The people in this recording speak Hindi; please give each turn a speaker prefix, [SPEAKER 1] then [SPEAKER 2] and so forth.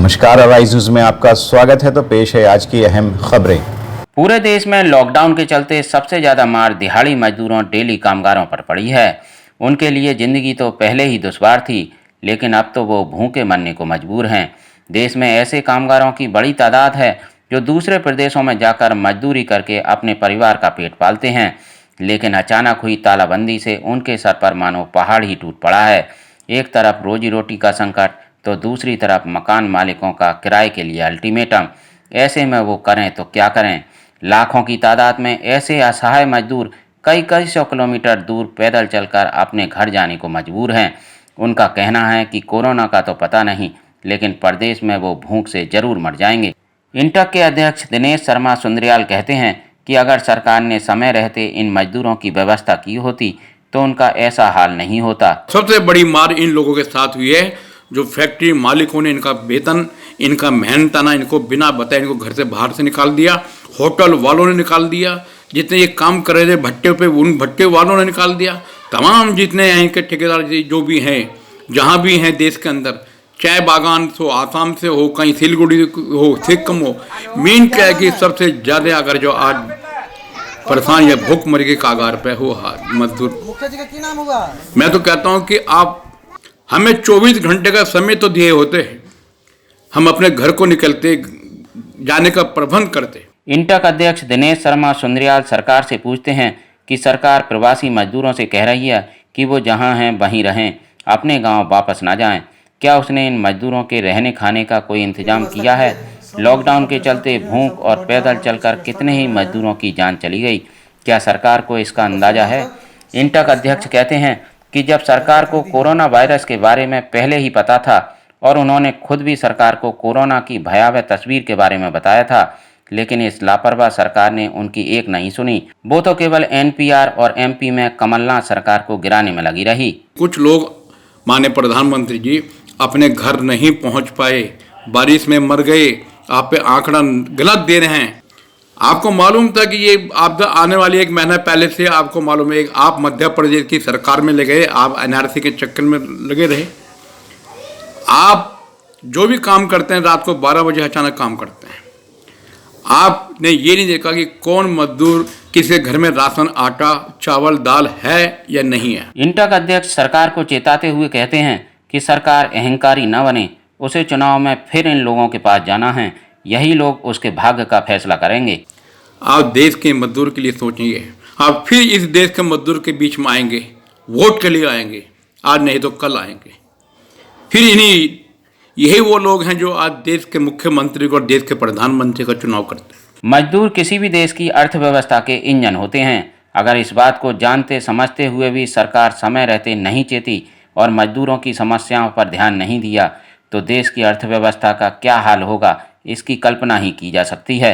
[SPEAKER 1] नमस्कार, अराइज न्यूज में आपका स्वागत है। तो पेश है आज की अहम खबरें।
[SPEAKER 2] पूरे देश में लॉकडाउन के चलते सबसे ज़्यादा मार दिहाड़ी मजदूरों डेली कामगारों पर पड़ी है। उनके लिए ज़िंदगी तो पहले ही दुश्वार थी, लेकिन अब तो वो भूखे मरने को मजबूर हैं। देश में ऐसे कामगारों की बड़ी तादाद है जो दूसरे प्रदेशों में जाकर मजदूरी करके अपने परिवार का पेट पालते हैं, लेकिन अचानक हुई तालाबंदी से उनके सर पर मानो पहाड़ ही टूट पड़ा है। एक तरफ रोजी रोटी का संकट तो दूसरी तरफ मकान मालिकों का किराए के लिए अल्टीमेटम। ऐसे में वो करें तो क्या करें। लाखों की तादाद में ऐसे असहाय मजदूर कई कई सौ किलोमीटर दूर पैदल चलकर अपने घर जाने को मजबूर हैं। उनका कहना है कि कोरोना का तो पता नहीं, लेकिन प्रदेश में वो भूख से जरूर मर जाएंगे। इंटक के अध्यक्ष दिनेश शर्मा सुंदरियाल कहते हैं कि अगर सरकार ने समय रहते इन मजदूरों की व्यवस्था की होती तो उनका ऐसा हाल नहीं होता।
[SPEAKER 3] सबसे बड़ी मार इन लोगों के साथ हुई है जो फैक्ट्री मालिकों ने इनका वेतन, इनका मेहनताना इनको बिना बताए इनको घर से बाहर से निकाल दिया। होटल वालों ने निकाल दिया। जितने ये काम कर रहे थे भट्टे पे, उन भट्टे वालों ने निकाल दिया। तमाम जितने यहाँ के ठेकेदार जो भी हैं, जहाँ भी हैं देश के अंदर, चाय बागान हो, आसाम से हो, कहीं सिलगुड़ी हो, सिक्किम हो, मेन क्या है कि सबसे ज़्यादा अगर जो आज परेशान या भूखमरी के कागार पे हो मजदूर।
[SPEAKER 4] मुखिया जी का क्या नाम होगा?
[SPEAKER 3] मैं तो कहता हूँ कि आप हमें 24 घंटे का समय तो दिए होते हैं, हम अपने घर को निकलते जाने का प्रबंध करते।
[SPEAKER 2] इंटक अध्यक्ष दिनेश शर्मा सुंदरियाल सरकार से पूछते हैं कि सरकार प्रवासी मजदूरों से कह रही है कि वो जहां हैं वहीं रहें, अपने गांव वापस ना जाएं। क्या उसने इन मजदूरों के रहने खाने का कोई इंतजाम किया है? लॉकडाउन के चलते भूख और पैदल चलकर कितने ही मजदूरों की जान चली गई। क्या सरकार को इसका अंदाजा है? इंटक अध्यक्ष कहते हैं कि जब सरकार को कोरोना वायरस के बारे में पहले ही पता था और उन्होंने खुद भी सरकार को कोरोना की भयावह तस्वीर के बारे में बताया था, लेकिन इस लापरवाह सरकार ने उनकी एक नहीं सुनी। वो तो केवल एनपीआर और एमपी में कमलनाथ सरकार को गिराने में लगी रही।
[SPEAKER 3] कुछ लोग माननीय प्रधानमंत्री जी अपने घर नहीं पहुंच पाए, बारिश में मर गए। आप पे आंकड़ा गलत दे रहे हैं। आपको मालूम था कि ये आपदा आने वाली एक महीना पहले से आपको मालूम है। आप मध्य प्रदेश की सरकार में लगे, आप एनआरसी के चक्कर में लगे रहे। आप जो भी काम करते हैं रात को 12 बजे अचानक काम करते हैं। आपने ये नहीं देखा कि कौन मजदूर किसके घर में राशन, आटा, चावल, दाल है या नहीं है।
[SPEAKER 2] इंटक अध्यक्ष सरकार को चेताते हुए कहते हैं कि सरकार अहंकारी न बने, उसे चुनाव में फिर इन लोगों के पास जाना है। यही लोग उसके भाग्य का फैसला करेंगे।
[SPEAKER 3] आप देश के मजदूर के लिए सोचेंगे, आप फिर इस देश के मजदूर के बीच में आएंगे, वोट के लिए आएंगे, आज नहीं तो कल आएंगे। फिर यही वो लोग हैं जो आज देश के मुख्यमंत्री और देश के प्रधानमंत्री का चुनाव करते हैं।
[SPEAKER 2] मजदूर किसी भी देश की अर्थव्यवस्था के इंजन होते हैं। अगर इस बात को जानते समझते हुए भी सरकार समय रहते नहीं चेती और मजदूरों की समस्याओं पर ध्यान नहीं दिया तो देश की अर्थव्यवस्था का क्या हाल होगा, इसकी कल्पना ही की जा सकती है।